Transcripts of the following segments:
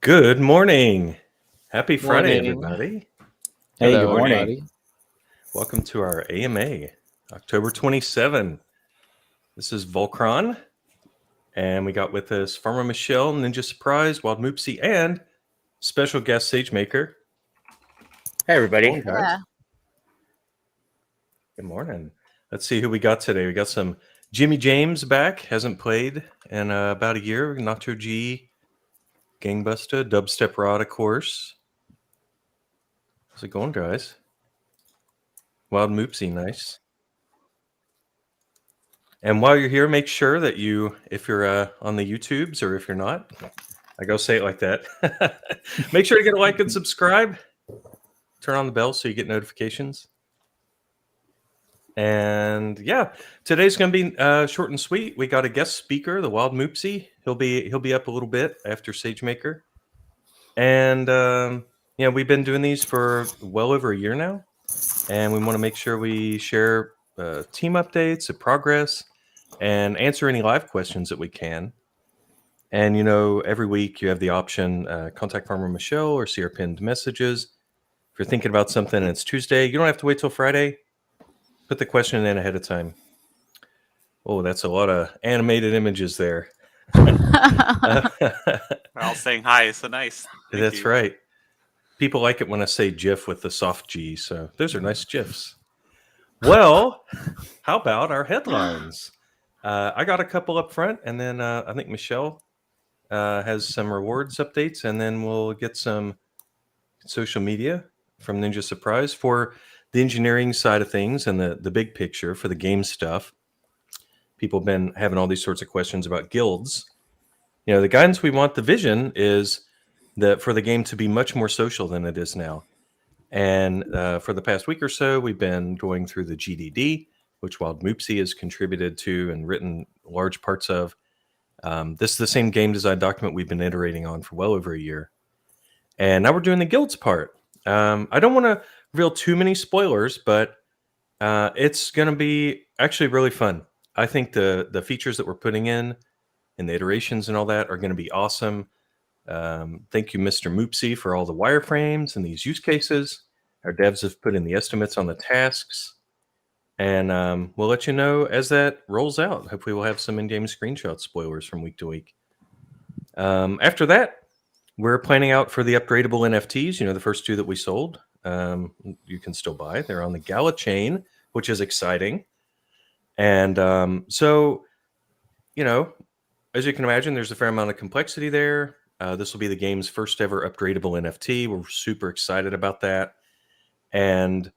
Good morning. Happy Friday, Morning. everybody. Hey, Hello, good morning. everybody. Welcome to our AMA, October 27. This is Volcron, and we got with us Farmer Michelle, Ninja Surprise, Wild Moopsie, and special guest SageMaker. Hey, everybody. Morning, guys. Yeah. Good morning. Let's see who we got today. We got some Jimmy James back, hasn't played in about a year. Nacho G, Gangbuster, Dubstep Rod, of course. How's it going, guys? Wild Moopsie, nice. And while you're here, make sure that you, if you're on the YouTubes or if you're not, I go say it like that. Make sure to get a like and subscribe. Turn on the bell so you get notifications. And yeah, today's going to be short and sweet. We got a guest speaker, the Wild Moopsie. He'll be up a little bit after SageMaker. And we've been doing these for well over a year now, and we want to make sure we share team updates of progress and answer any live questions that we can. And every week you have the option contact Farmer Michelle or see our pinned messages. If you're thinking about something and it's Tuesday, you don't have to wait till Friday. Put the question in ahead of time. Oh, that's a lot of animated images there. We're all saying hi, so nice. Thank That's you. right. People like it when I say GIF with the soft G, so those are nice GIFs. Well, how about our headlines? I got a couple up front, and then I think Michelle has some rewards updates, and then we'll get some social media from Ninja Surprise for the engineering side of things and the big picture for the game stuff. People have been having all these sorts of questions about guilds. The guidance we want, the vision is that for the game to be much more social than it is now. And for the past week or so, we've been going through the GDD, which Wild Moopsie has contributed to and written large parts of. This is the same game design document we've been iterating on for well over a year. And now we're doing the guilds part. I don't want to reveal too many spoilers, but it's going to be actually really fun. I think the features that we're putting in and the iterations and all that are going to be awesome. Thank you, Mr. Moopsie, for all the wireframes and these use cases. Our devs have put in the estimates on the tasks. And we'll let you know as that rolls out. Hopefully we'll have some in-game screenshot spoilers from week to week. After that, we're planning out for the upgradable NFTs. The first two that we sold, you can still buy. They're on the GALACHAIN, which is exciting. And as you can imagine, there's a fair amount of complexity there. This will be the game's first ever upgradable NFT. We're super excited about that. And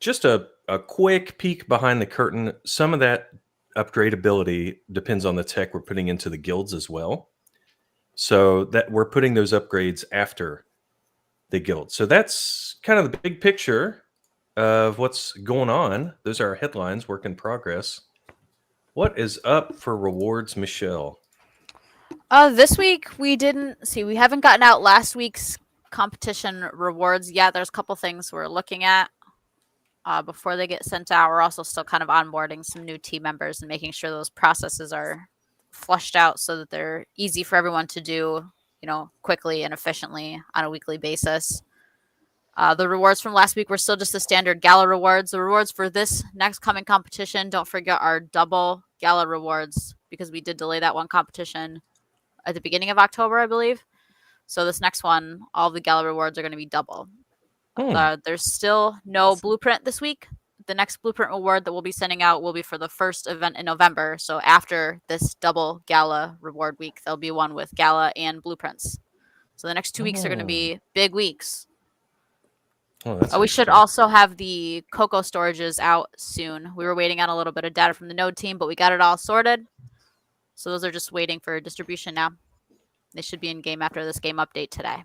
just a quick peek behind the curtain, some of that upgradability depends on the tech we're putting into the guilds as well. So that we're putting those upgrades after the guild. So that's kind of the big picture of what's going on. Those are our headlines, work in progress. What is up for rewards, Michelle? This week we haven't gotten out last week's competition rewards yet. There's a couple things we're looking at before they get sent out. We're also still kind of onboarding some new team members and making sure those processes are flushed out so that they're easy for everyone to do, quickly and efficiently on a weekly basis. The rewards from last week were still just the standard Gala rewards. The rewards for this next coming competition, don't forget, our double Gala rewards, because we did delay that one competition at the beginning of October, I believe. So this next one, all the Gala rewards are going to be double. There's still no blueprint this week. The next blueprint reward that we'll be sending out will be for the first event in November. So after this double Gala reward week, there'll be one with Gala and blueprints. So the next 2 weeks are going to be big weeks. We should also have the Cocoa storages out soon. We were waiting on a little bit of data from the node team, but we got it all sorted. So those are just waiting for distribution now. They should be in game after this game update today.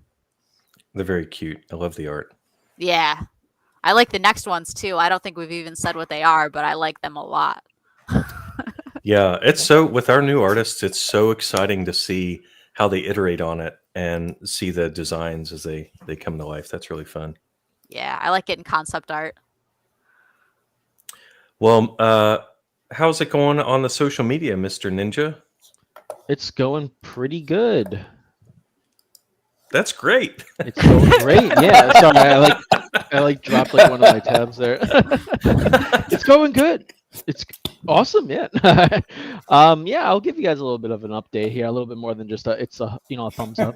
They're very cute. I love the art. Yeah. I like the next ones too. I don't think we've even said what they are, but I like them a lot. Yeah, with our new artists, it's so exciting to see how they iterate on it and see the designs as they come to life. That's really fun. Yeah, I like getting concept art. Well, how's it going on the social media, Mr. Ninja? It's going pretty good. That's great. It's going great. Yeah. Sorry, I dropped like one of my tabs there. It's going good. It's awesome. Yeah. Yeah, I'll give you guys a little bit of an update here, a little bit more than just a thumbs up.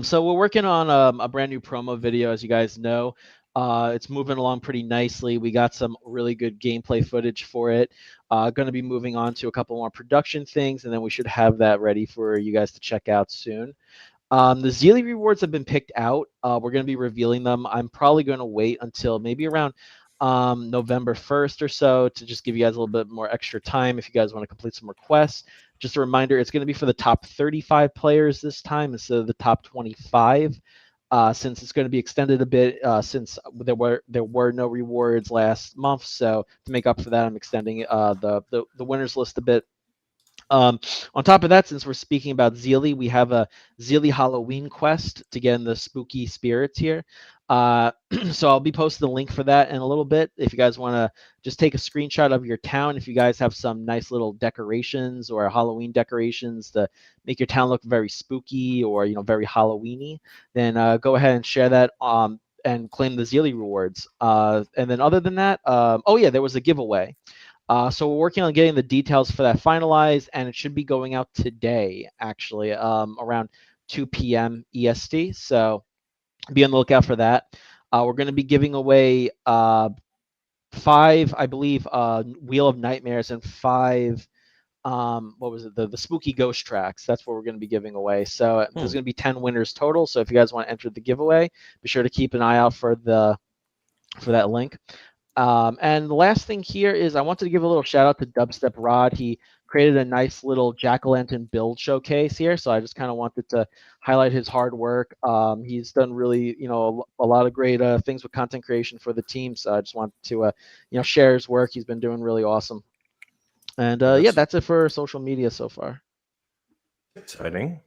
So we're working on a brand new promo video, as you guys know. It's moving along pretty nicely. We got some really good gameplay footage for it. Going to be moving on to a couple more production things, and then we should have that ready for you guys to check out soon. The Zealy rewards have been picked out. We're going to be revealing them. I'm probably going to wait until maybe around November 1st or so to just give you guys a little bit more extra time if you guys want to complete some requests. Just a reminder, it's going to be for the top 35 players this time instead of the top 25. Since it's going to be extended a bit, since there were no rewards last month, so to make up for that, I'm extending the winners list a bit. On top of that, since we're speaking about Zealy, we have a Zealy Halloween quest to get in the spooky spirits here. So I'll be posting the link for that in a little bit. If you guys want to just take a screenshot of your town, if you guys have some nice little decorations or Halloween decorations to make your town look very spooky or very Halloweeny, then go ahead and share that and claim the Zealy rewards. And then other than that, oh yeah, there was a giveaway. So we're working on getting the details for that finalized, and it should be going out today, actually, around 2 p.m. EST. So be on the lookout for that. We're going to be giving away 5, I believe, Wheel of Nightmares and 5, what was it? The Spooky Ghost tracks. That's what we're going to be giving away. So there's going to be 10 winners total. So if you guys want to enter the giveaway, be sure to keep an eye out for that link. And the last thing here is I wanted to give a little shout out to Dubstep Rod. He created a nice little jack-o'-lantern build showcase here, so I just kind of wanted to highlight his hard work. He's done really, a lot of great things with content creation for the team, so I just wanted to, share his work. He's been doing really awesome. And yeah, that's it for social media so far. Exciting.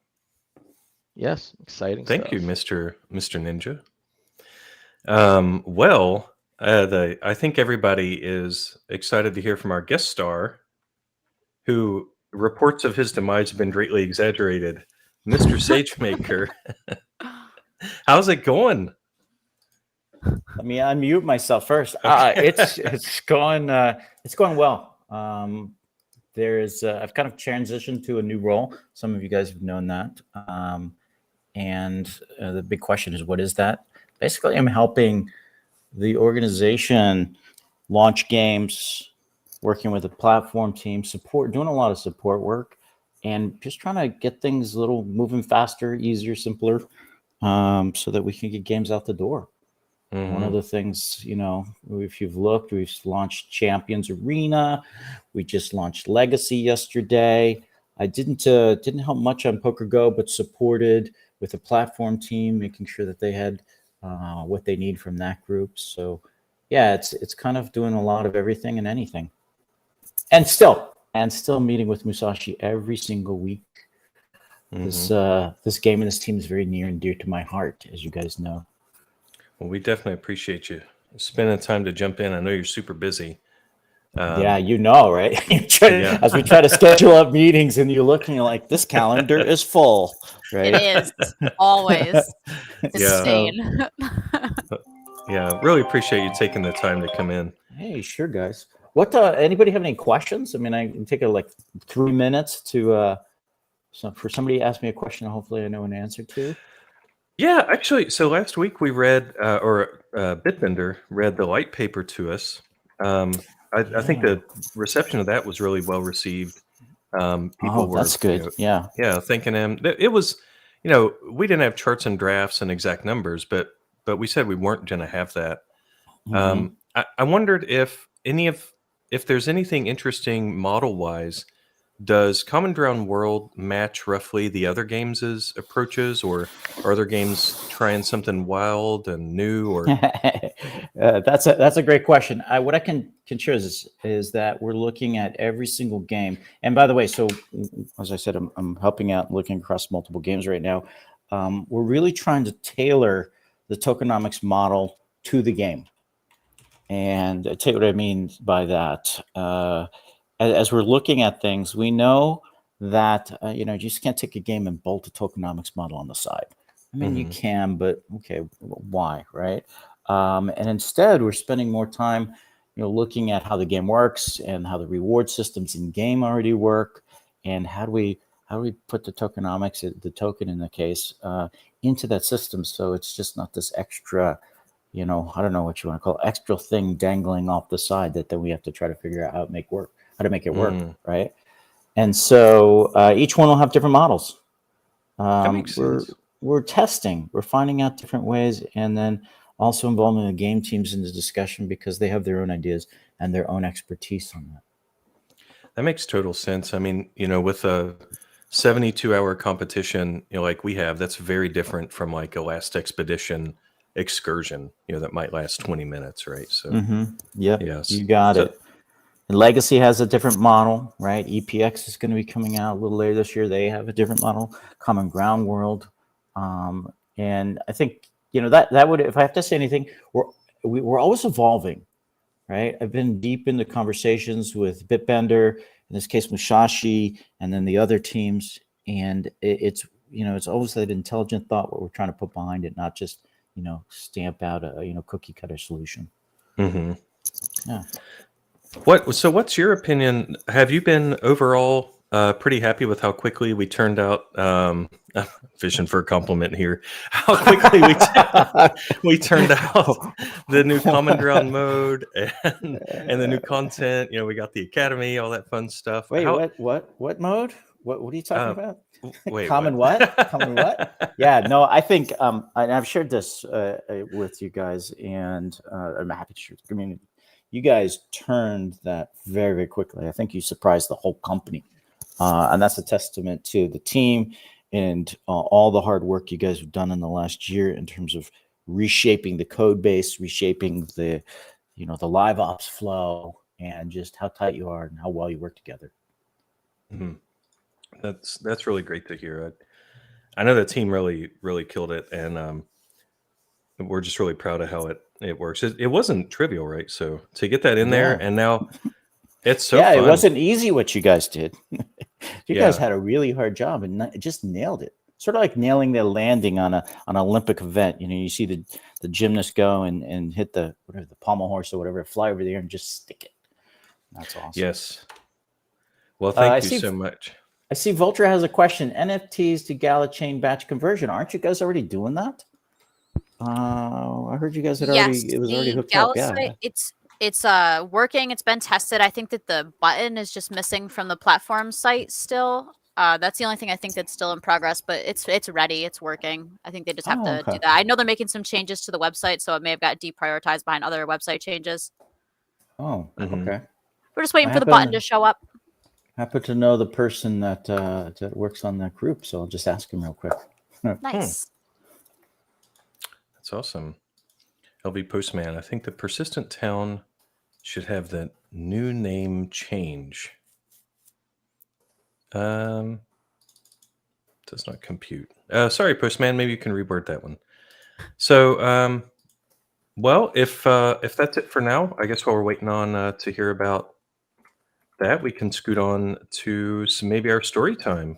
Yes, exciting. Thank stuff. you, Mr. Ninja. Well, I think everybody is excited to hear from our guest star, who reports of his demise have been greatly exaggerated, Mr. Sagemaker. How's it going? Let me unmute myself first. It's going well. I've kind of transitioned to a new role. Some of you guys have known that. And the big question is, what is that? Basically, I'm helping the organization launch games, working with the platform team, doing a lot of support work, and just trying to get things a little moving faster, easier, simpler, so that we can get games out the door. Mm-hmm. One of the things, if you've looked, we've launched Champions Arena. We just launched Legacy yesterday. I didn't help much on Poker Go, but supported with the platform team, making sure that they had what they need from that group. So yeah, it's kind of doing a lot of everything and anything. And still meeting with Musashi every single week. Mm-hmm. This game and this team is very near and dear to my heart, as you guys know. Well, we definitely appreciate you spending time to jump in. I know you're super busy. Yeah, right? As we try to schedule up meetings, and you look and you're like, this calendar is full, right? It is always. It's insane. Yeah, really appreciate you taking the time to come in. Hey, sure, guys. What? Anybody have any questions? I mean, I can take 3 minutes to for somebody to ask me a question. Hopefully, I know an answer to. Yeah, actually, so last week we read, Bitbender read the light paper to us. I think the reception of that was really well received. People were, that's good. Yeah, thanking him. It was, we didn't have charts and drafts and exact numbers, but we said we weren't going to have that. Mm-hmm. I wondered if there's anything interesting model wise. Does Common Ground World match roughly the other games' approaches, or are other games trying something wild and new? Or that's a great question. What I can share is that we're looking at every single game. And by the way, so as I said, I'm helping out, looking across multiple games right now. We're really trying to tailor the tokenomics model to the game. And I'll tell you what I mean by that. As we're looking at things, we know that you just can't take a game and bolt a tokenomics model on the side. I mean, you Mhm. can, but okay, why, right? And instead, we're spending more time, looking at how the game works and how the reward systems in game already work, and how do we put the tokenomics, the token in the case, into that system, so it's just not this extra, I don't know what you want to call it, extra thing dangling off the side that then we have to try to figure out how to make it work, Mm. right? And so each one will have different models. That makes We're sense. we're testing, we're finding out different ways, and then also involving the game teams in the discussion because they have their own ideas and their own expertise on that. That makes total sense. I mean, with a 72-hour competition, like we have, that's very different from like a last expedition excursion, that might last 20 minutes, right? So, Yep, yes. you got So, it. And Legacy has a different model, right? EPX is going to be coming out a little later this year. They have a different model. Common Ground World, and I think that would, if I have to say anything, we're always evolving, right? I've been deep into conversations with Bitbender, in this case Mushashi, and then the other teams, and it's always that intelligent thought what we're trying to put behind it, not just stamp out a cookie cutter solution. mhm. Yeah. So what's your opinion? Have you been overall pretty happy with how quickly we turned out? Fishing for a compliment here. How quickly we turned out the new Common Ground mode and the new content. We got the Academy, all that fun stuff. Wait, How? what mode? What are you talking Uh, about? wait, Common what? what? Common what? Yeah, no, I think, and I've shared this with you guys, and I'm happy to share with the community. You guys turned that very, very quickly. I think you surprised the whole company, and that's a testament to the team and all the hard work you guys have done in the last year in terms of reshaping the code base, reshaping the live ops flow, and just how tight you are and how well you work together. Mhm. That's really great to hear. I know the team really really killed it, and we're just really proud of how it works. It wasn't trivial, right? So to get that in there, Yeah. and now it's so Yeah, it fun. wasn't easy what you guys did. You guys Yeah. had a really hard job and just nailed it. Sort of like nailing the landing on an Olympic event. You see the gymnast go and hit the pommel horse or whatever, fly over the air and just stick it. That's awesome. Yes. Well, I thank you see. so much. I see. Vulture has a question. NFTs to GalaChain batch conversion. Aren't you guys already doing that? I heard you guys had Yes, already. It was already the hooked Gala up. Yeah. site, it's working. It's been tested. I think that the button is just missing from the platform site still. That's the only thing I think that's still in progress, but it's ready. It's working. I think they just have Oh, to okay. do that. I know they're making some changes to the website, so it may have got deprioritized behind other website changes. Oh, Mhm. okay. We're just waiting I for the button to show up. happen to know the person that works on that group, so I'll just ask him real quick. Nice. That's awesome. LV Postman. I think the persistent town should have that new name change. Does not compute. Sorry, Postman. Maybe you can reword that one. So, well, if that's it for now, I guess while we're waiting on to hear about that, we can scoot on to maybe our story time.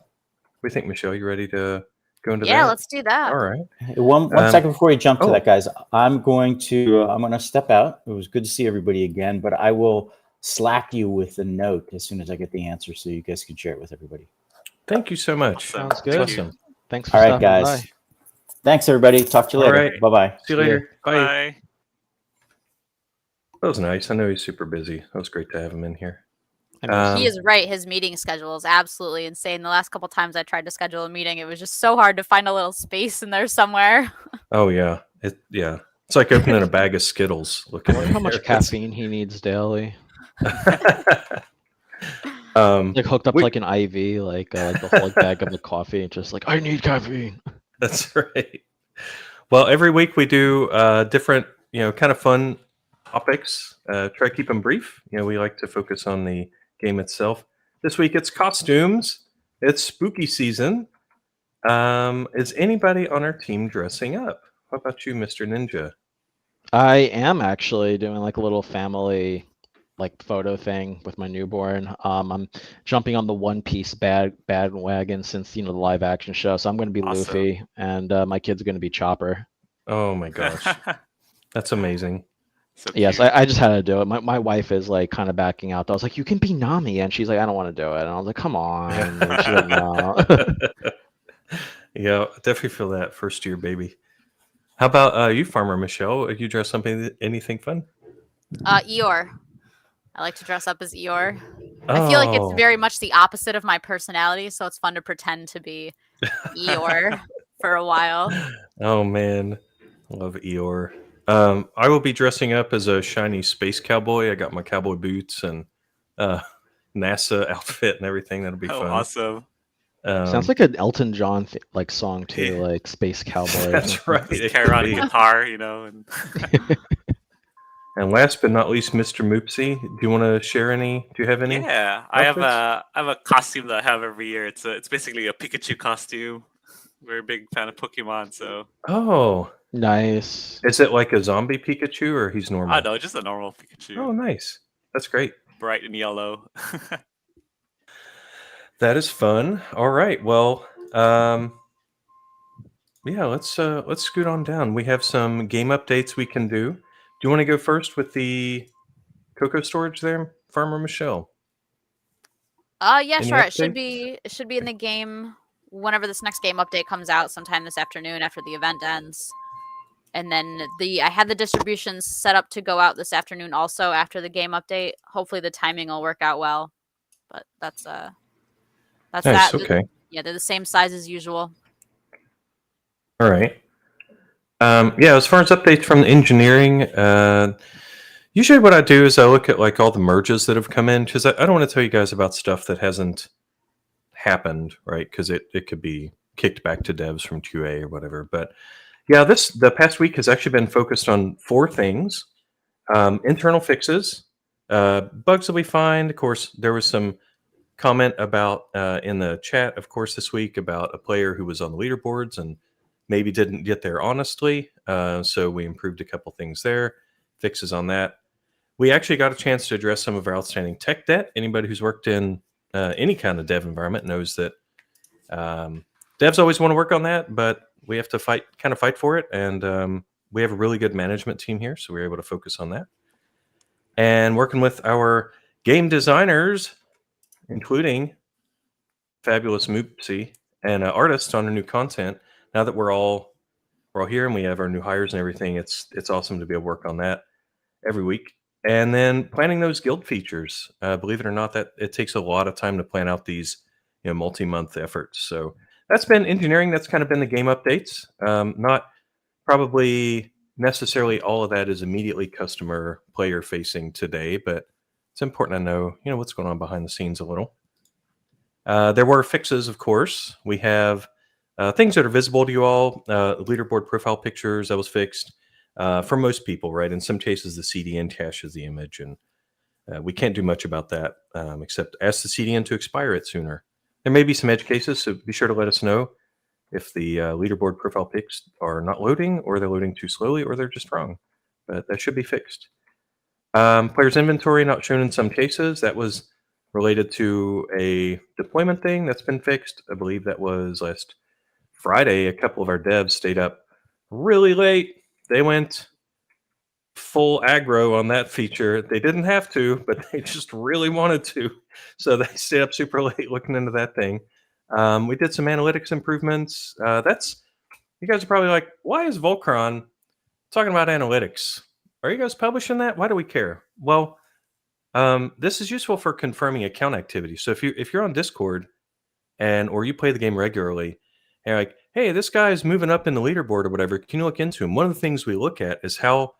What do you think, Michelle? You ready to go into Yeah, that? let's do that. All right. One second before we jump to oh. that, guys. I'm going to step out. It was good to see everybody again, but I will Slack you with a note as soon as I get the answer, so you guys can share it with everybody. Thank you so much. Awesome. Sounds That's good. awesome. Thanks for All right, stopping guys. by. Thanks, everybody. Talk to you All later. right. Bye-bye. See you later. Bye. Bye. That was nice. I know he's super busy. That was great to have him in here. He is right. His meeting schedule is absolutely insane. The last couple times I tried to schedule a meeting, it was just so hard to find a little space in there somewhere. Oh yeah. It's like opening a bag of Skittles. I Looking wonder in how much there. caffeine he needs daily. um, Like hooked up we- to like an IV, like the whole bag of the coffee, and just like I need caffeine. That's right. Well, every week we do different, kind of fun topics. Try to keep them brief. We like to focus on the game itself. This week it's costumes. It's spooky season. Is anybody on our team dressing up? How about you, Mr. Ninja? I am actually doing like a little family like photo thing with my newborn. I'm jumping on the One Piece bandwagon since the live action show. So I'm going to be Awesome. Luffy, and my kid's going to be Chopper. Oh my gosh, that's amazing. So Yes, cute. I just had to do it. My wife is like kind of backing out. I was like, you can be Nami, and she's like, I don't want to do it. And I was like, come on. And she's like, no. Yeah, I definitely feel that first year baby. How about you, Farmer Michelle? You dress anything fun? Eeyore. I like to dress up as Eeyore. I feel like it's Oh. very much the opposite of my personality, so it's fun to pretend to be Eeyore for a while. Oh man, love Eeyore. I will be dressing up as a shiny space cowboy. I got my cowboy boots and NASA outfit and everything. That'll be Oh, fun. awesome. Sounds like an Elton John like song too, Yeah. like Space Cowboy. That's right. Just it carry could around a be. guitar, you know. And And last but not least, Mr. Moopsy. Do you want to share any? Do you have any? yeah, I have outfits? a costume that I have every year. It's basically a Pikachu costume. Very big fan of Pokemon, so Oh, Nice. is it like a zombie Pikachu or he's normal? I don't know, just a normal Pikachu, Oh, nice. That's great. bright and yellow. That is fun. All right. Well, yeah. Let's scoot on down. We have some game updates we can do. Do you want to go first with the cocoa storage there, Farmer Michelle? Yeah, Any sure. It should updates? be in the game whenever this next game update comes out, sometime this afternoon after the event ends. And then I had the distributions set up to go out this afternoon also after the game update. Hopefully the timing will work out well. But that's Nice. that. Okay. Yeah, they're the same size as usual. All right. Yeah. As far as updates from the engineering, usually what I do is I look at like all the merges that have come in because I don't want to tell you guys about stuff that hasn't happened, right? Because it could be kicked back to devs from QA or whatever. But yeah, the past week has actually been focused on 4 things: internal fixes, bugs that we find. Of course, there was some comment about in the chat, of course, this week about a player who was on the leaderboards and maybe didn't get there honestly. So we improved a couple things there, fixes on that. We actually got a chance to address some of our outstanding tech debt. Anybody who's worked in any kind of dev environment knows that devs always want to work on that, but we have to fight for it. And we have a really good management team here, so we were able to focus on that. And working with our game designers, including fabulous Moopsy and artists on our new content. Now that we're all here and we have our new hires and everything, it's awesome to be able to work on that every week. And then planning those guild features. Believe it or not, that it takes a lot of time to plan out these multi-month efforts. So that's been engineering. That's kind of been the game updates. Not probably necessarily all of that is immediately customer player facing today, but it's important to know what's going on behind the scenes a little. There were fixes, of course. We have things that are visible to you all. Leaderboard profile pictures, that was fixed for most people, right? In some cases, the CDN caches the image, and we can't do much about that except ask the CDN to expire it sooner. There may be some edge cases, so be sure to let us know if the leaderboard profile pics are not loading, or they're loading too slowly, or they're just wrong. But that should be fixed. Player's inventory not shown in some cases. That was related to a deployment thing that's been fixed. I believe that was last Friday. A couple of our devs stayed up really late. They went full aggro on that feature. They didn't have to, but they just really wanted to. So they stayed up super late looking into that thing. We did some analytics improvements. You guys are probably like, why is Volcron talking about analytics? Are you guys publishing that? Why do we care? Well, this is useful for confirming account activity. So if you're on Discord or you play the game regularly, and you're like, hey, this guy's moving up in the leaderboard or whatever, can you look into him? One of the things we look at is how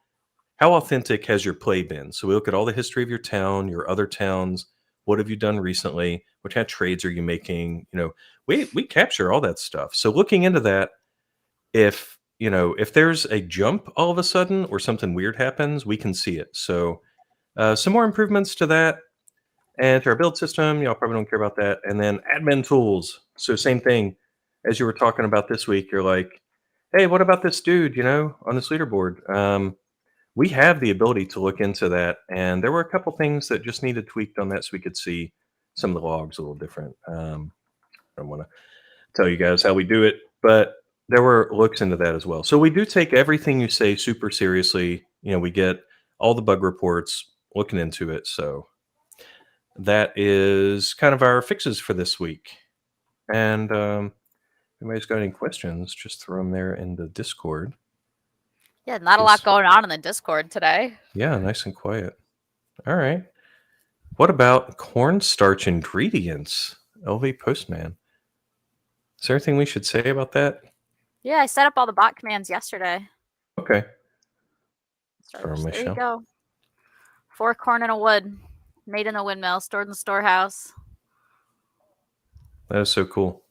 authentic has your play been. So we look at all the history of your town, your other towns. What have you done recently? What kind of trades are you making? We capture all that stuff. So looking into that, if there's a jump all of a sudden or something weird happens, we can see it. So some more improvements to that and to our build system. Y'all probably don't care about that. And then admin tools. So same thing as you were talking about this week. You're like, hey, what about this dude, on this leaderboard? we have the ability to look into that, and there were a couple things that just needed tweaked on that so we could see some of the logs a little different. I don't want to tell you guys how we do it, but there were looks into that as well. So we do take everything you say super seriously. We get all the bug reports, looking into it. So that is kind of our fixes for this week. And anybody's got any questions, just throw them there in the Discord. Yeah, not a lot going on in the Discord today. Yeah, nice and quiet. All right. What about cornstarch ingredients? LV Postman. Is there anything we should say about that? Yeah, I set up all the bot commands yesterday. Okay. There you go. 4 corn in a wood, made in a windmill, stored in the storehouse. That is so cool.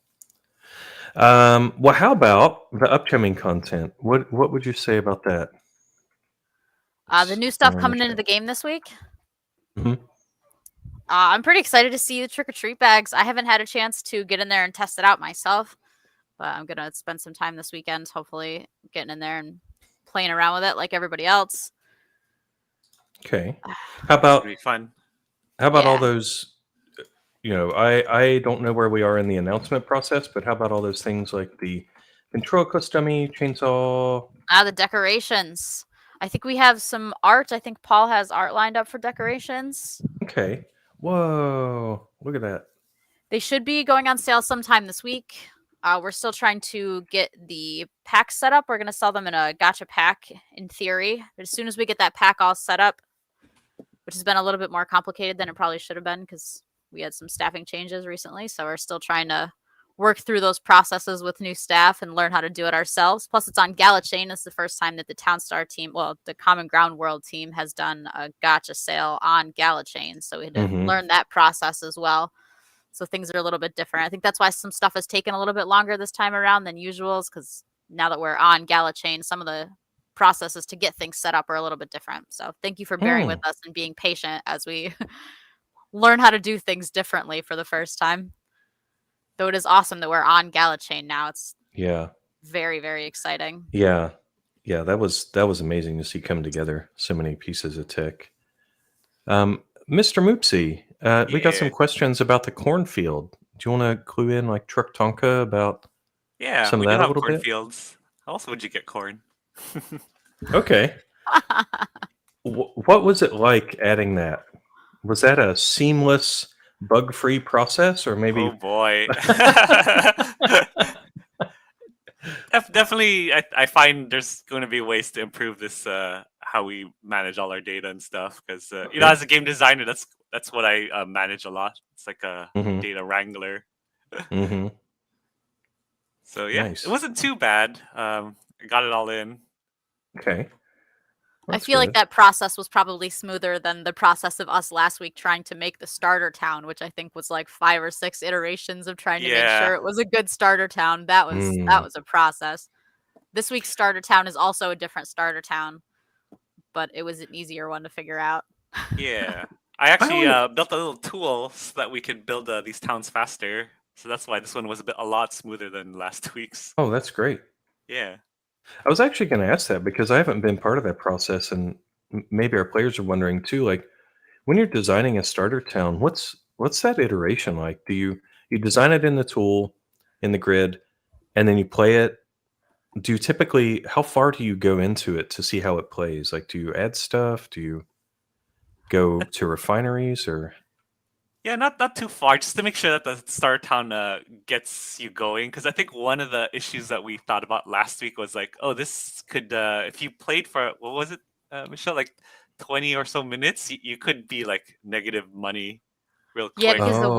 Well, how about the upcoming content? What would you say about that? The new stuff coming into the game this week. Mhm. I'm pretty excited to see the trick-or-treat bags. I haven't had a chance to get in there and test it out myself, but I'm going to spend some time this weekend, hopefully getting in there and playing around with it like everybody else. Okay. How about It'll be fun. How about all Yeah. those? I don't know where we are in the announcement process, but how about all those things like the ventriloquist dummy, chainsaw? The decorations. I think we have some art. I think Paul has art lined up for decorations. Okay. Whoa! Look at that. They should be going on sale sometime this week. We're still trying to get the pack set up. We're going to sell them in a gacha pack in theory. But as soon as we get that pack all set up, which has been a little bit more complicated than it probably should have been because we had some staffing changes recently. So we're still trying to work through those processes with new staff and learn how to do it ourselves. Plus, it's on GALACHAIN. It's the first time that the Townstar team, well, the Common Ground World team has done a gacha sale on GALACHAIN. So we had to learn that process as well. So things are a little bit different. I think that's why some stuff has taken a little bit longer this time around than usual, because now that we're on GALACHAIN, some of the processes to get things set up are a little bit different. So thank you for bearing with us and being patient as we learn how to do things differently for the first time. Though it is awesome that we're on GALACHAIN now. It's very, very exciting. Yeah. That was amazing to see come together. So many pieces of tech. Mr. Moopsy, we got some questions about the cornfield. Do you want to clue in like Truck Tonka about some of that a little bit? Cornfields. How else would you get corn? Okay. What was it like adding that? Was that a seamless, bug-free process, or maybe? Oh boy. Definitely, I find there's going to be ways to improve this, how we manage all our data and stuff. Because as a game designer, that's what I manage a lot. It's like a data wrangler. So yeah, Nice. It wasn't too bad. I got it all in. Okay. I feel like that process was probably smoother than the process of us last week trying to make the starter town, which I think was like 5 or 6 iterations of trying to make sure it was a good starter town. That was a process. This week's starter town is also a different starter town, but it was an easier one to figure out. Yeah. I actually built a little tool so that we could build these towns faster. So that's why this one was a lot smoother than last week's. Oh, that's great. Yeah. I was actually going to ask that because I haven't been part of that process, and maybe our players are wondering too. Like, when you're designing a starter town, what's that iteration like? Do you design it in the tool, in the grid, and then you play it? Do you typically, how far do you go into it to see how it plays? Like, do you add stuff? Do you go to refineries or? Yeah, not too far, just to make sure that the starter town gets you going. Because I think one of the issues that we thought about last week was like, oh, this could, if you played for, what was it, Michelle, like 20 or so minutes, you could be like negative money real quick. Yeah, because the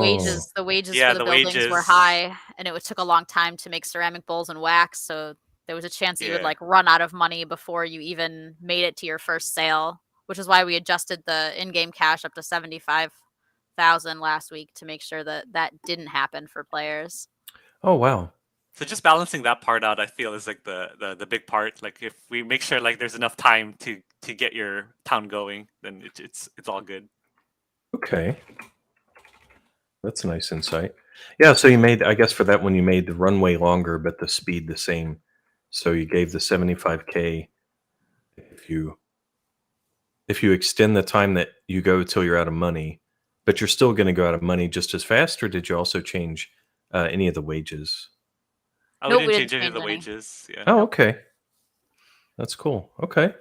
wages for the buildings were high, and it took a long time to make ceramic bowls and wax. So there was a chance that you would like run out of money before you even made it to your first sale, which is why we adjusted the in-game cash up to 75,000 last week to make sure that didn't happen for players. Oh wow. So just balancing that part out, I feel, is like the big part. Like if we make sure like there's enough time to get your town going, then it's all good. Okay. That's a nice insight. Yeah, so you made, I guess for that one, you made the runway longer, but the speed the same. So you gave the 75K if you if you extend the time that you go till you're out of money, but you're still going to go out of money just as fast, or did you also change any of the wages? Oh, Nope, we we didn't didn't change any of change the any. wages. Yeah. Oh, okay. That's cool. Okay.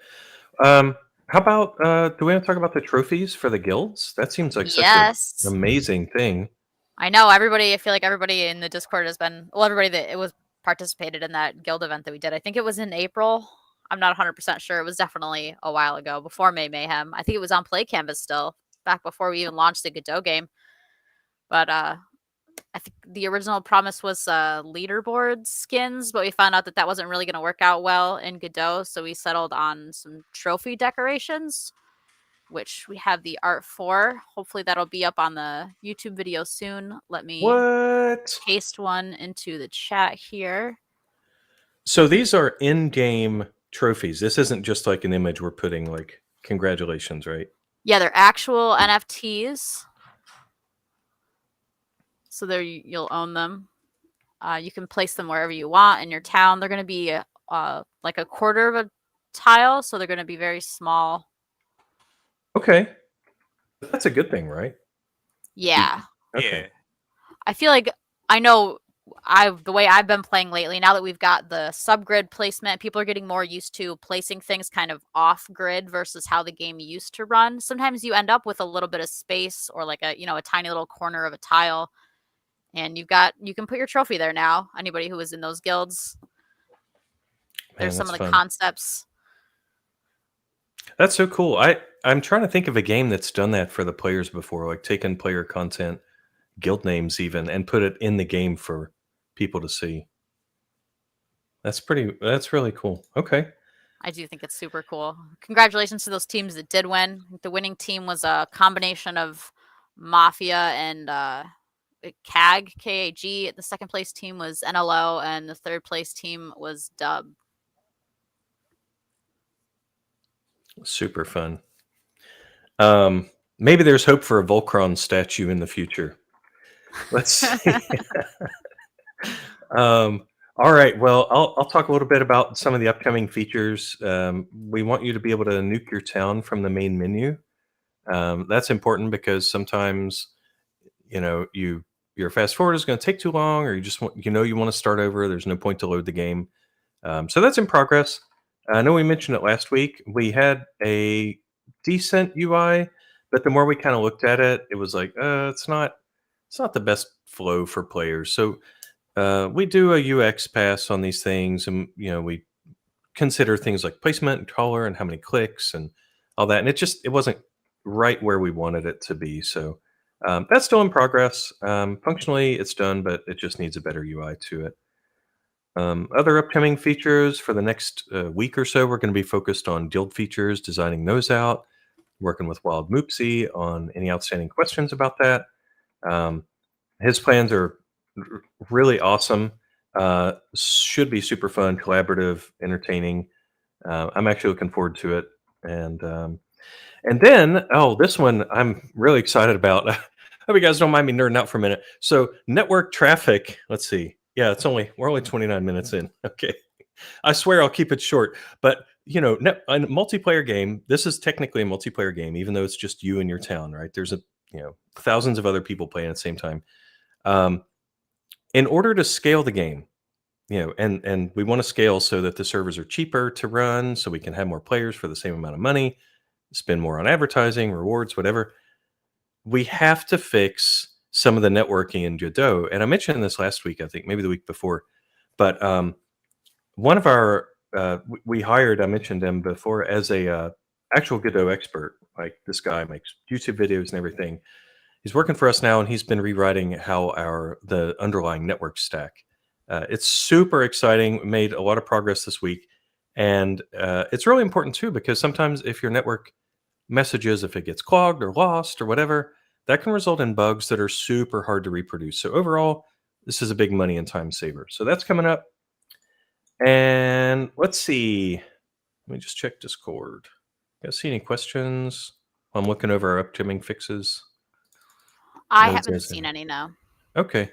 How about do we want to talk about the trophies for the guilds? That seems like such an Yes. amazing thing. I know everybody. I feel like everybody in the Discord has been everybody that it was participated in that guild event that we did. I think it was in April. I'm not 100% sure. It was definitely a while ago, before May Mayhem. I think it was on Play Canvas still, back before we even launched the Godot game. But I think the original promise was leaderboard skins, but we found out that that wasn't really going to work out well in Godot, so we settled on some trophy decorations, which we have the art for. Hopefully that'll be up on the YouTube video soon. Let me What? paste one into the chat here. So these are in-game trophies. This isn't just like an image we're putting like congratulations, right? Yeah, they're actual NFTs. So there you'll own them. You can place them wherever you want in your town. They're going to be like a quarter of a tile, so they're going to be very small. Okay. That's a good thing, right? Yeah. Okay. Yeah. I feel like I know the way I've been playing lately, now that we've got the subgrid placement, people are getting more used to placing things kind of off grid versus how the game used to run. Sometimes you end up with a little bit of space or like a tiny little corner of a tile, and you can put your trophy there now. Anybody who was in those guilds. There's some of the concepts. That's so cool. I'm trying to think of a game that's done that for the players before, like taken player content, guild names even, and put it in the game for people to see. That's really cool. Okay. I do think it's super cool. Congratulations to those teams that did win. The winning team was a combination of Mafia and KAG, KAG. The second place team was NLO, and the third place team was Dub. Super fun. Maybe there's hope for a Volcron statue in the future. Let's see. All right. Well, I'll talk a little bit about some of the upcoming features. We want you to be able to nuke your town from the main menu. That's important because sometimes, your fast forward is going to take too long, or you just want to start over. There's no point to load the game. So that's in progress. I know we mentioned it last week. We had a decent UI, but the more we kind of looked at it, it was like, it's not the best flow for players. So we do a UX pass on these things, and we consider things like placement and color and how many clicks and all that. And it wasn't right where we wanted it to be. So that's still in progress. Functionally, it's done, but it just needs a better UI to it. Other upcoming features for the next week or so, we're going to be focused on guild features, designing those out, working with Wild Moopsy on any outstanding questions about that. His plans are really awesome. Should be super fun, collaborative, entertaining. I'm actually looking forward to it. And then, this one I'm really excited about. I hope you guys don't mind me nerding out for a minute. So network traffic, let's see. Yeah, we're only 29 minutes in. Okay. I swear I'll keep it short. But, a multiplayer game, this is technically a multiplayer game, even though it's just you and your town, right? There's thousands of other people playing at the same time. In order to scale the game, and we want to scale so that the servers are cheaper to run, so we can have more players for the same amount of money, spend more on advertising, rewards, whatever. We have to fix some of the networking in Godot. And I mentioned this last week, I think, maybe the week before. But one of our, we hired, I mentioned him before, as a actual Godot expert. Like, this guy makes YouTube videos and everything. He's working for us now, and he's been rewriting how the underlying network stack. It's super exciting. We made a lot of progress this week. And it's really important, too, because sometimes if your network messages, if it gets clogged or lost or whatever, that can result in bugs that are super hard to reproduce. So overall, this is a big money and time saver. So that's coming up. And let's see. Let me just check Discord. You guys see any questions? I'm looking over our upcoming fixes. I haven't seen any, no. Okay.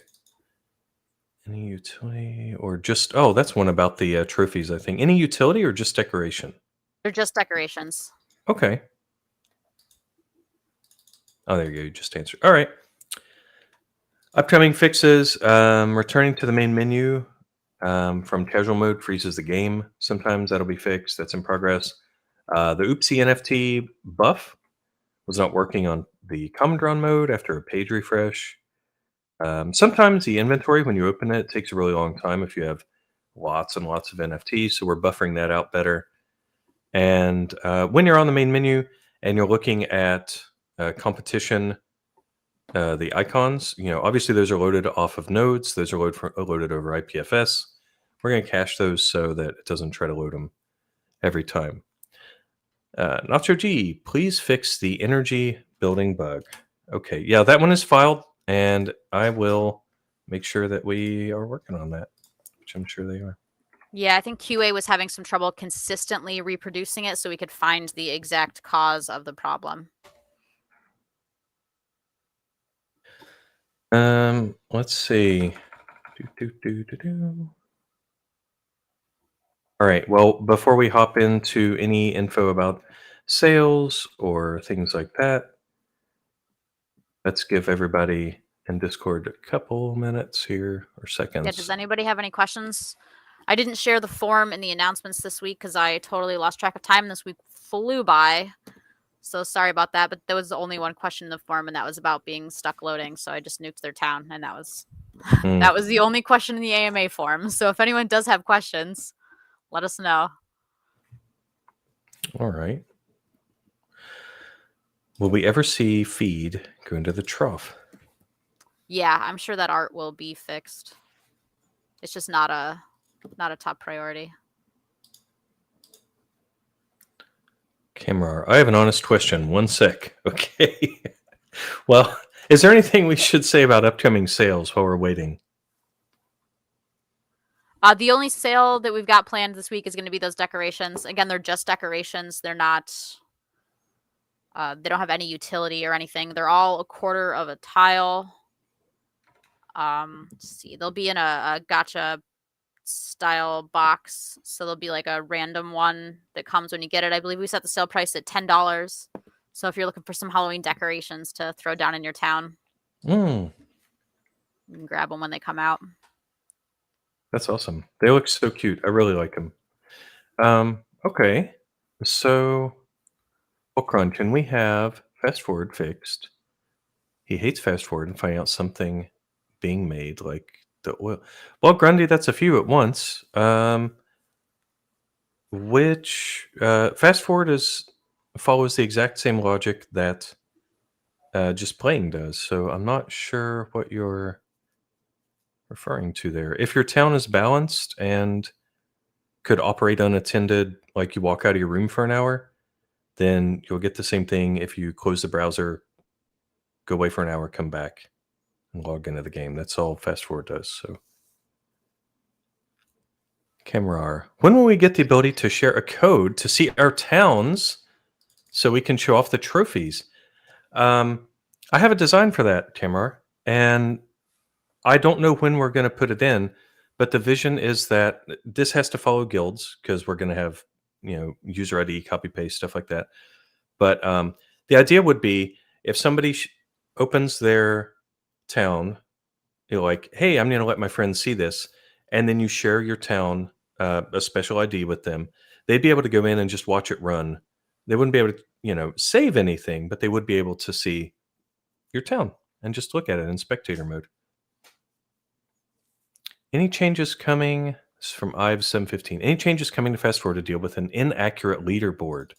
Any utility or just... Oh, that's one about the trophies, I think. Any utility or just decoration? They're just decorations. Okay. Oh, there you go. You just answered. All right. Upcoming fixes. Returning to the main menu from casual mode freezes the game. Sometimes that'll be fixed. That's in progress. The Oopsie NFT buff was not working on the common drawn mode after a page refresh. Sometimes the inventory, when you open it, takes a really long time if you have lots and lots of NFTs. So we're buffering that out better. And when you're on the main menu and you're looking at competition, the icons, obviously those are loaded off of nodes. Those are loaded over IPFS. We're going to cache those so that it doesn't try to load them every time. Nacho G, please fix the energy building bug. Okay, yeah, that one is filed, and I will make sure that we are working on that, which I'm sure they are. Yeah, I think QA was having some trouble consistently reproducing it, so we could find the exact cause of the problem. Let's see. All right. Well, before we hop into any info about sales or things like that, let's give everybody in Discord a couple minutes here or seconds. Yeah, does anybody have any questions? I didn't share the form in the announcements this week because I totally lost track of time. This week flew by. So sorry about that, but there was only one question in the form, and that was about being stuck loading. So I just nuked their town, and that was that was the only question in the AMA form. So if anyone does have questions, let us know. All right. Will we ever see feed go into the trough? Yeah, I'm sure that art will be fixed. It's just not a top priority. Camera, I have an honest question. One sec. Okay. Well, is there anything we should say about upcoming sales while we're waiting? The only sale that we've got planned this week is going to be those decorations. Again, they're just decorations. They're not. They don't have any utility or anything. They're all a quarter of a tile. Let's see. They'll be in a gacha style box. So there'll be like a random one that comes when you get it. I believe we set the sale price at $10. So if you're looking for some Halloween decorations to throw down in your town, you can grab them when they come out. That's awesome. They look so cute. I really like them. Okay. So, Okron, can we have fast forward fixed? He hates fast forward and finding out something being made like the oil. Well, Grundy, that's a few at once. Which fast forward follows the exact same logic that just playing does. So I'm not sure what you're referring to there. If your town is balanced and could operate unattended, like you walk out of your room for an hour, then you'll get the same thing if you close the browser, go away for an hour, come back, and log into the game. That's all fast forward does. So, Camera, when will we get the ability to share a code to see our towns so we can show off the trophies? I have a design for that, Camera, and I don't know when we're going to put it in, but the vision is that this has to follow guilds because we're going to have, user ID, copy paste, stuff like that. But the idea would be if somebody opens their town, you're like, hey, I'm going to let my friends see this. And then you share your town, a special ID with them. They'd be able to go in and just watch it run. They wouldn't be able to, save anything, but they would be able to see your town and just look at it in spectator mode. Any changes coming? This is from Ives715. Any changes coming to fast forward to deal with an inaccurate leaderboard?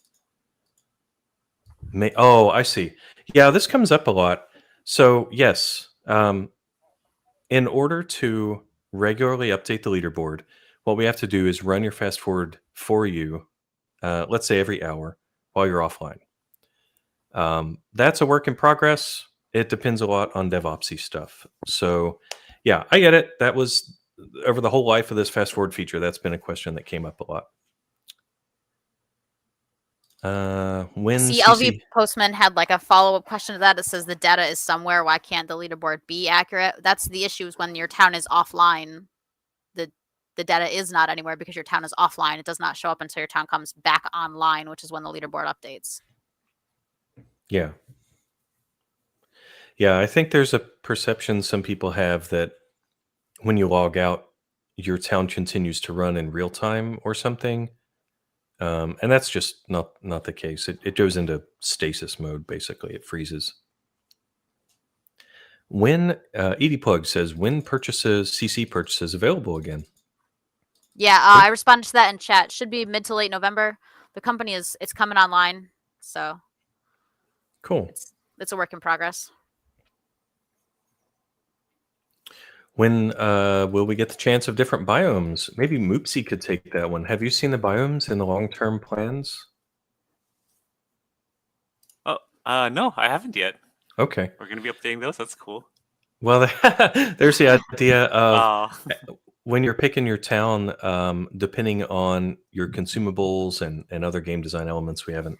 Oh, I see. Yeah, this comes up a lot. So yes, in order to regularly update the leaderboard, what we have to do is run your fast forward for you, let's say every hour while you're offline. That's a work in progress. It depends a lot on DevOpsy stuff. So yeah, I get it. That was over the whole life of this fast forward feature. That's been a question that came up a lot. When See, LV Postman had like a follow-up question to that. It says the data is somewhere. Why can't the leaderboard be accurate? That's the issue is when your town is offline, the data is not anywhere because your town is offline. It does not show up until your town comes back online, which is when the leaderboard updates. Yeah. Yeah, I think there's a perception some people have that when you log out, your town continues to run in real time or something. And that's just not the case. It goes into stasis mode, basically. It freezes. When EDPlug says, when CC purchases available again? Yeah, I responded to that in chat. Should be mid to late November. The company it's coming online, so Cool. it's a work in progress. When will we get the chance of different biomes? Maybe Moopsy could take that one. Have you seen the biomes in the long-term plans? Oh, no, I haven't yet. Okay. We're gonna be updating those. That's cool. Well, there's the idea of Oh, when you're picking your town, depending on your consumables and other game design elements we haven't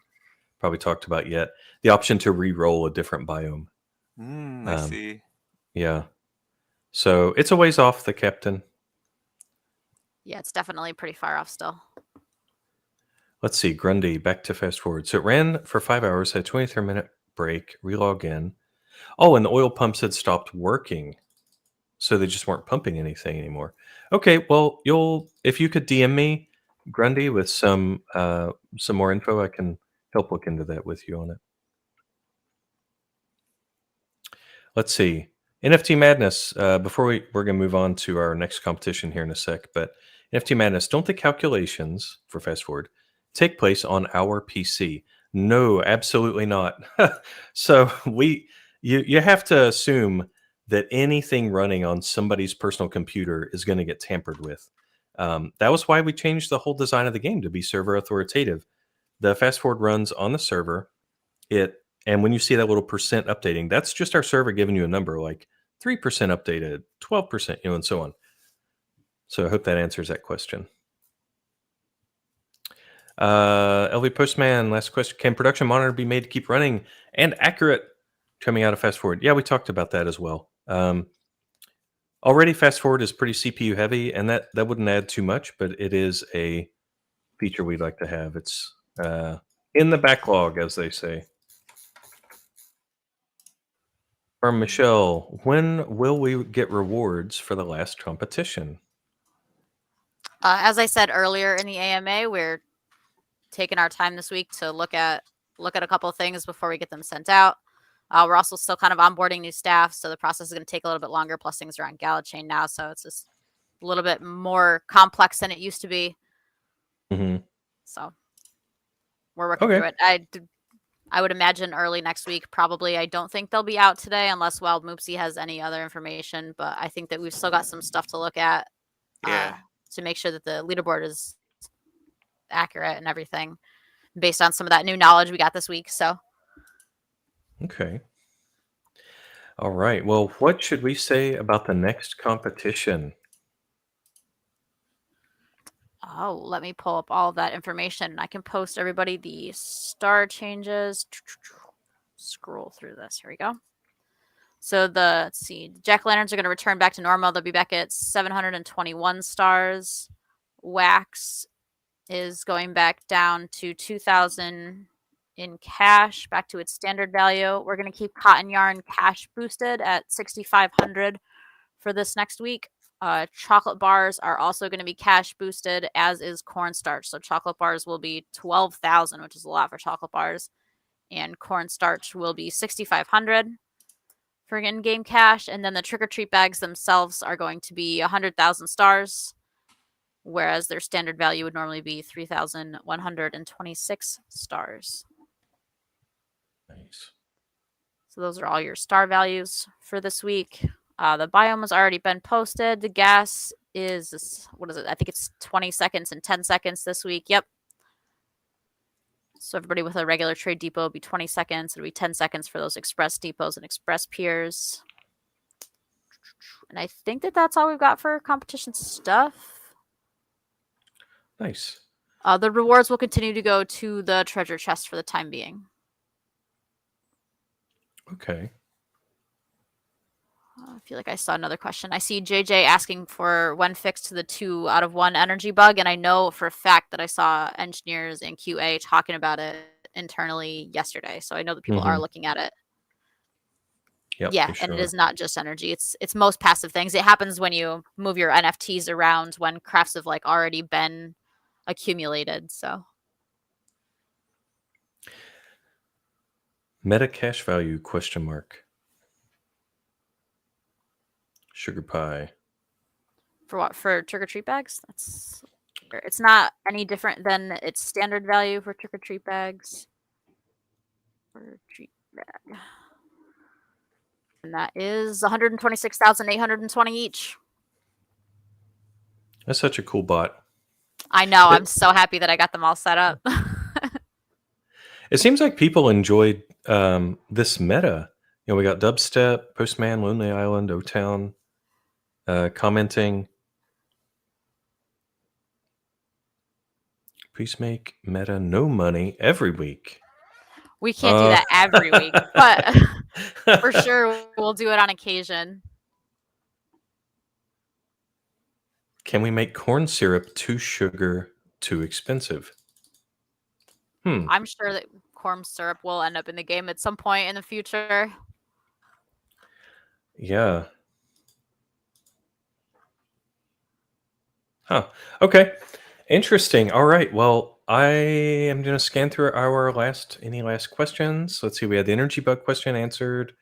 probably talked about yet, the option to re-roll a different biome. I see. Yeah. So it's a ways off, the captain. Yeah, it's definitely pretty far off still. Let's see, Grundy, back to fast forward. So it ran for 5 hours, had a 23-minute break, relog in. Oh, and the oil pumps had stopped working. So they just weren't pumping anything anymore. Okay, well, if you could DM me, Grundy, with some more info, I can help look into that with you on it. Let's see. NFT Madness. Before we're going to move on to our next competition here in a sec, but NFT Madness, don't the calculations for fast forward take place on our PC? No, absolutely not. So you have to assume that anything running on somebody's personal computer is going to get tampered with. That was why we changed the whole design of the game to be server authoritative. The fast forward runs on the server. And when you see that little percent updating, that's just our server giving you a number like 3% updated, 12%, and so on. So I hope that answers that question. LV Postman, last question. Can production monitor be made to keep running and accurate coming out of fast forward? Yeah, we talked about that as well. Already fast forward is pretty CPU heavy, and that wouldn't add too much, but it is a feature we'd like to have. It's in the backlog, as they say. From Michelle, when will we get rewards for the last competition? As I said earlier in the AMA, we're taking our time this week to look at a couple of things before we get them sent out. We're also still kind of onboarding new staff, so the process is going to take a little bit longer. Plus, things are on GalaChain now, so it's just a little bit more complex than it used to be. Mm-hmm. So we're working through it. I would imagine early next week, probably. I don't think they'll be out today unless Wild Moopsy has any other information, but I think that we've still got some stuff to look at to make sure that the leaderboard is accurate and everything based on some of that new knowledge we got this week. So, Okay. All right. Well, what should we say about the next competition? oh, let me pull up all of that information. I can post everybody the star changes. Scroll through this. Here we go. So let's see, Jack Lanterns are going to return back to normal. They'll be back at 721 stars. Wax is going back down to 2,000 in cash, back to its standard value. We're going to keep Cotton Yarn cash boosted at 6,500 for this next week. Chocolate bars are also going to be cash boosted, as is cornstarch. So chocolate bars will be 12,000, which is a lot for chocolate bars, and cornstarch will be 6,500 for in-game cash. And then the trick-or-treat bags themselves are going to be 100,000 stars, whereas their standard value would normally be 3,126 stars. Nice. So those are all your star values for this week. The biome has already been posted. The gas is, what is it? I think it's 20 seconds and 10 seconds this week. Yep. So everybody with a regular trade depot will be 20 seconds. It'll be 10 seconds for those express depots and express piers. And I think that that's all we've got for competition stuff. Nice. The rewards will continue to go to the treasure chest for the time being. Okay. I feel like I saw another question. I see JJ asking for when fixed to the 2 out of 1 energy bug, and I know for a fact that I saw engineers and QA talking about it internally yesterday, so I know that people are looking at it. Yep, Yeah, for and it sure. is not just energy. It's most passive things. It happens when you move your NFTs around when crafts have like already been accumulated. So Meta cash value question mark. Sugar pie. for what? For trick or treat bags? It's not any different than its standard value for trick or treat bags. For treat bag. And that is 126,820 each. That's such a cool bot. I know. It- I'm so happy that I got them all set up. It seems like people enjoyed this meta. You know, we got dubstep, Postman, Lonely Island, O-Town, commenting. Please make meta no money every week. We can't do that every week, but for sure we'll do it on occasion. Can we make corn syrup too sugar too expensive? I'm sure that corn syrup will end up in the game at some point in the future. Yeah. Huh. Okay. Interesting. All right. Well, I am going to scan through any last questions. Let's see. We had the energy bug question answered.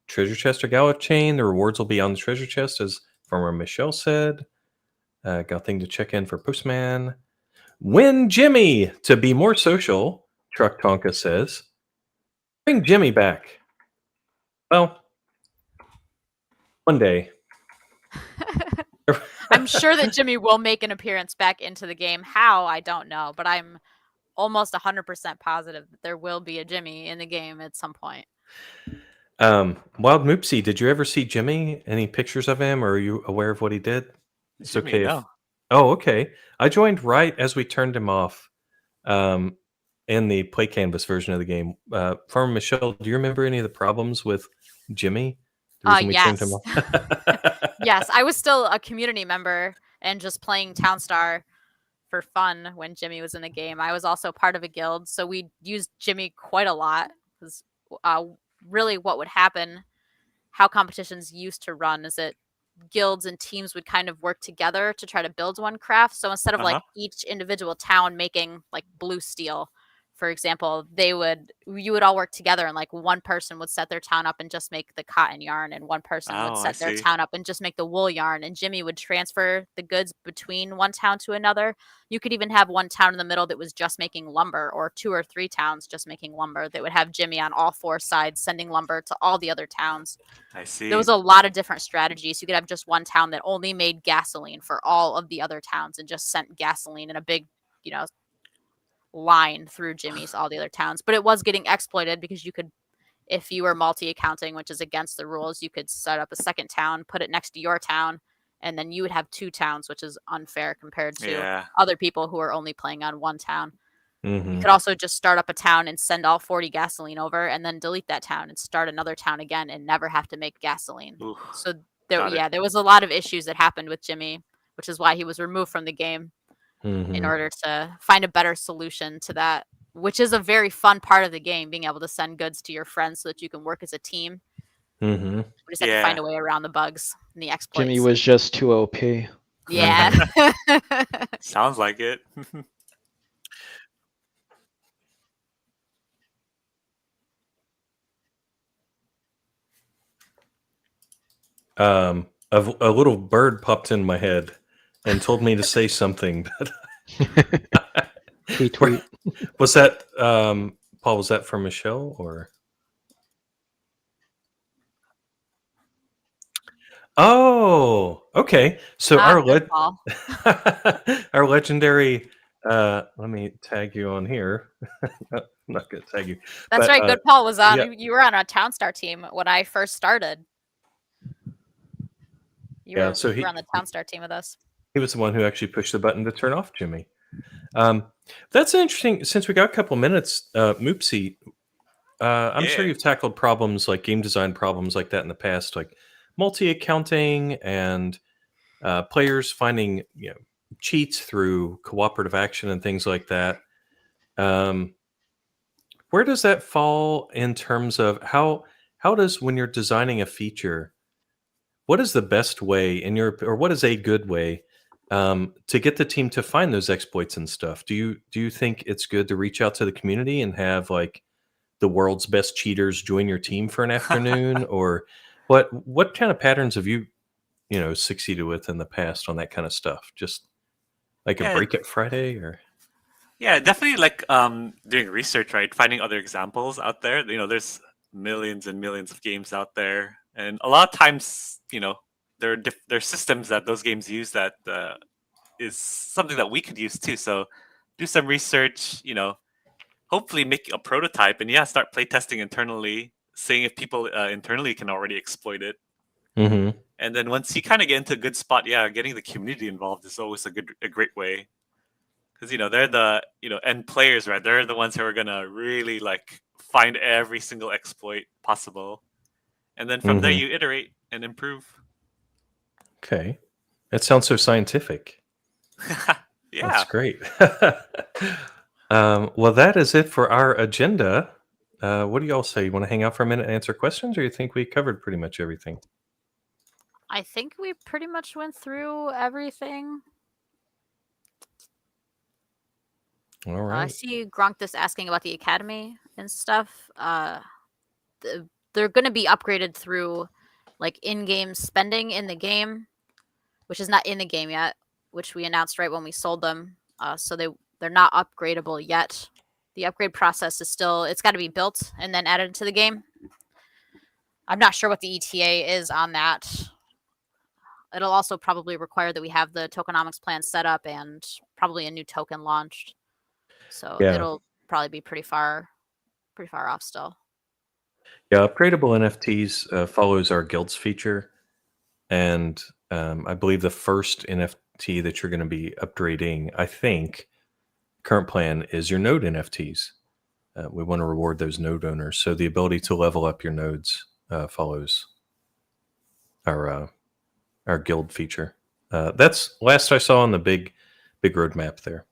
Treasure chest or GALACHAIN. The rewards will be on the treasure chest, as farmer Michelle said. Got a thing to check in for Postman. Win Jimmy to be more social, Truck Tonka says. Bring Jimmy back. Well, one day. I'm sure that Jimmy will make an appearance back into the game. How, I don't know, but I'm almost 100% positive that there will be a Jimmy in the game at some point. Wild Moopsy, did you ever see Jimmy? Any pictures of him, or are you aware of what he did? It's Jimmy, okay. no. Oh, okay. I joined right as we turned him off in the play canvas version of the game. Farmer Michelle, do you remember any of the problems with Jimmy? The reason we turned him Yes. off? Yes, I was still a community member and just playing Townstar for fun when Jimmy was in the game. I was also part of a guild, so we used Jimmy quite a lot. Because really what would happen, how competitions used to run, is that guilds and teams would kind of work together to try to build one craft. So instead of like each individual town making like blue steel, for example, you would all work together, and like one person would set their town up and just make the cotton yarn, and one person would Oh, I set their see. town up and just make the wool yarn, and Jimmy would transfer the goods between one town to another. You could even have one town in the middle that was just making lumber, or 2 or 3 towns just making lumber, that would have Jimmy on all 4 sides sending lumber to all the other towns. I see. There was a lot of different strategies. You could have just one town that only made gasoline for all of the other towns and just sent gasoline in a big, line through Jimmy's all the other towns. But it was getting exploited because you could, if you were multi-accounting, which is against the rules, you could set up a second town, put it next to your town, and then you would have 2 towns, which is unfair compared to other people who are only playing on one town. Mm-hmm. You could also just start up a town and send all 40 gasoline over, and then delete that town and start another town again and never have to make gasoline. Ooh, So got it. there was a lot of issues that happened with Jimmy, which is why he was removed from the game in order to find a better solution to that, which is a very fun part of the game, being able to send goods to your friends so that you can work as a team. Mm-hmm. We just had to find a way around the bugs and the exploits. Jimmy was just too OP. Yeah. Sounds like it. A little bird popped in my head and told me to say something. But Tweet. was that Paul? Was that from Michelle or? Oh, okay. So our our legendary. Let me tag you on here. I'm not gonna tag you. That's but, right. Good Paul was on. yeah. You were on a Townstar team when I first started. You were on the Townstar team with us. He was the one who actually pushed the button to turn off Jimmy. That's interesting. Since we got a couple minutes, Moopsy, I'm sure you've tackled problems like game design problems like that in the past, like multi-accounting and players finding cheats through cooperative action and things like that. Where does that fall in terms of how how does, when you're designing a feature, what is the best way or what is a good way to get the team to find those exploits and stuff? Do you think it's good to reach out to the community and have like the world's best cheaters join your team for an afternoon, or what kind of patterns have you succeeded with in the past on that kind of stuff? Just like a Yeah, break it Friday, or yeah, definitely like doing research, right? Finding other examples out there. There's millions and millions of games out there, and a lot of times, there are systems that those games use that is something that we could use too. So do some research, hopefully make a prototype, and yeah, start playtesting internally, seeing if people internally can already exploit it. mm-hmm. And then once you kind of get into a good spot, yeah, getting the community involved is always a great way. Because they're the end players, right? They're the ones who are gonna really like find every single exploit possible, and then from there Mm-hmm. you iterate and improve. Okay, that sounds so scientific. Yeah. That's great. Well, that is it for our agenda. What do y'all say? You want to hang out for a minute and answer questions, or you think we covered pretty much everything? I think we pretty much went through everything. All I right. see Gronktus asking about the academy and stuff. They're going to be upgraded through like in-game spending in the game, which is not in the game yet, which we announced right when we sold them. So they're not upgradable yet. The upgrade process is still, it's got to be built and then added to the game. I'm not sure what the ETA is on that. It'll also probably require that we have the tokenomics plan set up and probably a new token launched. So Yeah. it'll probably be pretty far off still. Yeah, upgradable NFTs follows our guilds feature, and I believe the first NFT that you're going to be upgrading, I think, current plan is your node NFTs. We want to reward those node owners, so the ability to level up your nodes follows our guild feature. That's last I saw on the big roadmap there.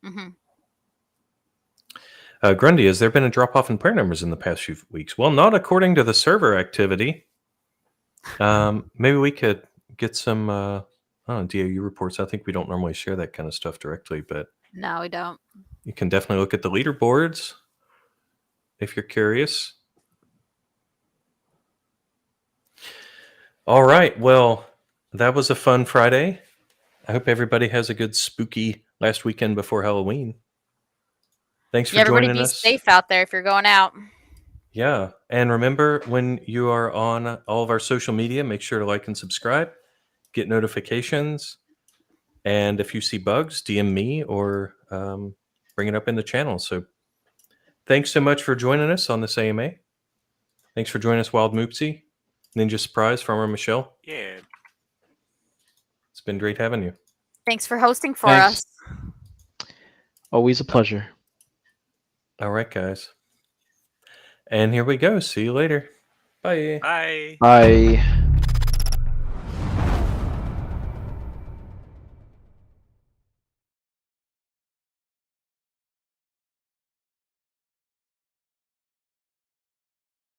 Mm-hmm. Grundy, has there been a drop off in player numbers in the past few weeks? Well, not according to the server activity. Maybe we could get some DAU reports. I think we don't normally share that kind of stuff directly, but No, we don't. you can definitely look at the leaderboards if you're curious. All right. Well, that was a fun Friday. I hope everybody has a good spooky last weekend before Halloween. Thanks for Everybody joining be us. safe out there if you're going out. Yeah. And remember, when you are on all of our social media, make sure to like and subscribe, get notifications. And if you see bugs, DM me or bring it up in the channel. So thanks so much for joining us on this AMA. Thanks for joining us, Wild Moopsy, Ninja Surprise, Farmer Michelle. Yeah. It's been great having you. Thanks for hosting for Thanks. us. Always a pleasure. All right, guys. And here we go. See you later. Bye. Bye. Bye.